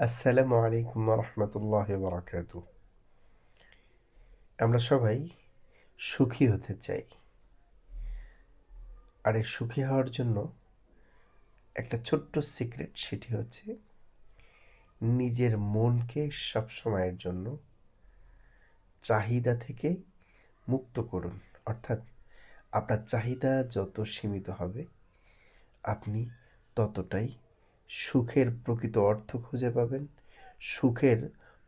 আসসালামু আলাইকুম রহমতুল্লাহ বারাকাতু। আমরা সবাই সুখী হতে চাই, আর এই সুখী হওয়ার জন্য একটা ছোট্ট সিক্রেট, সেটি হচ্ছে নিজের মনকে সবসময়ের জন্য চাহিদা থেকে মুক্ত করুন। অর্থাৎ আপনার চাহিদা যত সীমিত হবে, আপনি ততটাই সুখের প্রকৃত অর্থ খুঁজে পাবেন, সুখের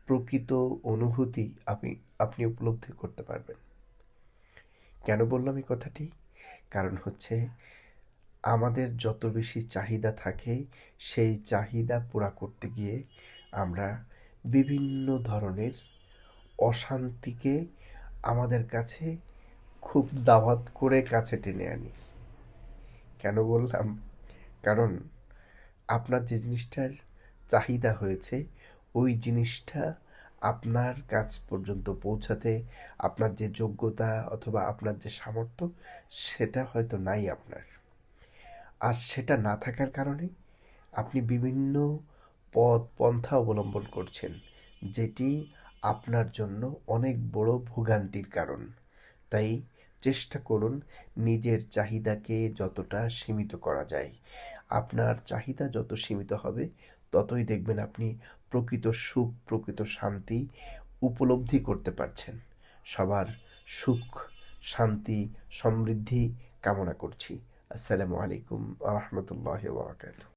প্রকৃত অনুভূতি আপনি আপনি উপলব্ধি করতে পারবেন। কেন বললাম এই কথাটি? কারণ হচ্ছে, আমাদের যত বেশি চাহিদা থাকে, সেই চাহিদা পুরা করতে গিয়ে আমরা বিভিন্ন ধরনের অশান্তিকে আমাদের কাছে খুব দাওয়াত করে কাছে টেনে আনি। কেন বললাম? কারণ আপনার যে জিনিসটার চাহিদা হয়েছে, ওই জিনিসটা আপনার কাছ পর্যন্ত পৌঁছাতে আপনার যে যোগ্যতা অথবা আপনার যে সামর্থ্য, সেটা হয়তো নাই আপনার। আর সেটা না থাকার কারণে আপনি বিভিন্ন পথ পন্থা অবলম্বন করছেন, যেটি আপনার জন্য অনেক বড় ভোগান্তির কারণ। তাই চেষ্টা করুন নিজের চাহিদাকে যতটা সীমিত করা যায়। আপনার চাহিদা যত সীমিত হবে, ততই দেখবেন আপনি প্রকৃত সুখ, প্রকৃত শান্তি উপলব্ধি করতে পারছেন। সবার সুখ, শান্তি, সমৃদ্ধি কামনা করছি। আসসালামু আলাইকুম ওয়া রাহমাতুল্লাহি ওয়া বারাকাতুহু।